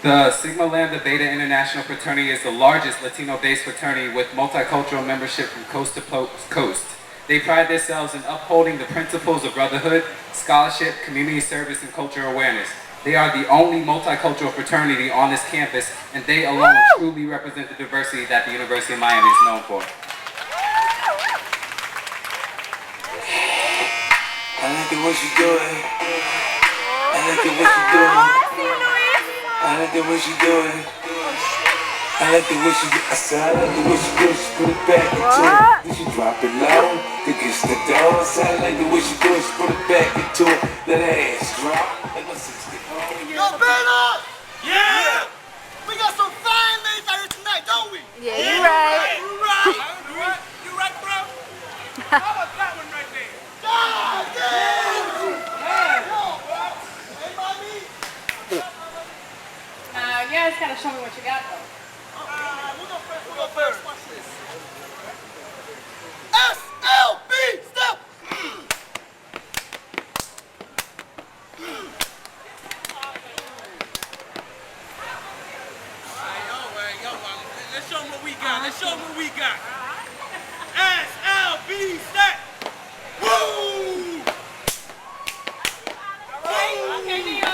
The Sigma Lambda Beta International Fraternity is the largest Latino-based fraternity with multicultural membership from coast to coast. They pride themselves in upholding the principles of brotherhood, scholarship, community service, and cultural awareness. They are the only multicultural fraternity on this campus, and they alone truly represent the diversity that the University of Miami is known for. I like the way she do it. I like the way she do it. I like the way she do it. I like the way she do it. I said I like the way she do it. She put it back into it. Then she drop it low. Then kiss the door. I said I like the way she do it. She put it back into it. Let her ass drop. Like a 60. Yo, Bella! Yeah! We got some fine ladies out here tonight, don't we? Yeah, you right. You right. You right, bro? How about that one right there? God damn! Hey, mommy! You guys gotta show me what you got though. We'll go first. We'll go first. Watch this. SLB! Step! Let's show them what we got. Let's show them what we got. SLB step. Woo! Okay, Neo.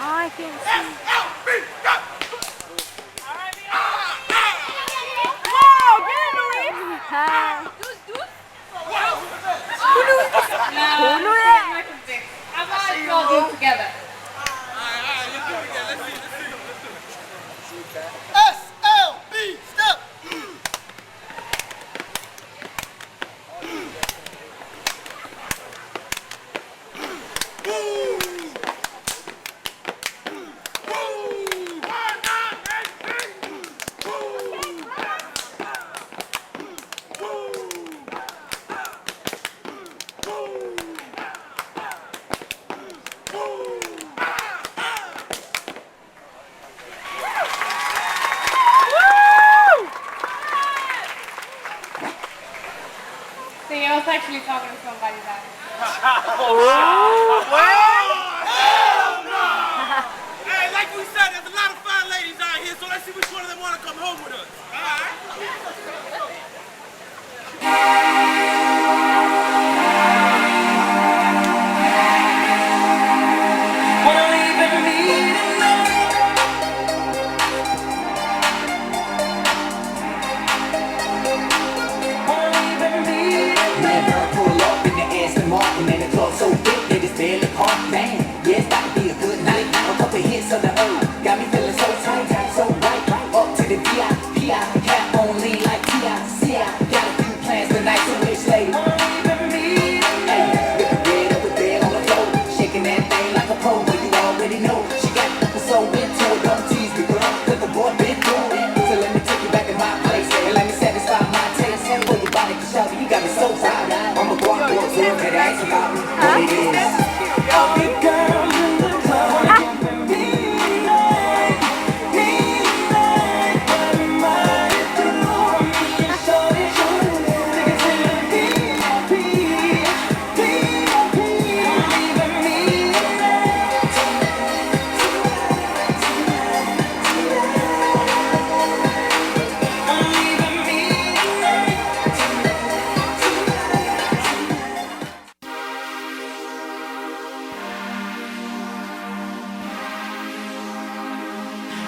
Oh, I can't see. SLB step. All right, Neo. Whoa, get in, Luis. No, how about you all do it together? SLB step. See, I was actually talking to somebody that. Hell no! Hey, like we said, there's a lot of fine ladies out here, so let's see which one of them want to come home with us. All right?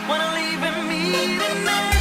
Wanna leave with me tonight?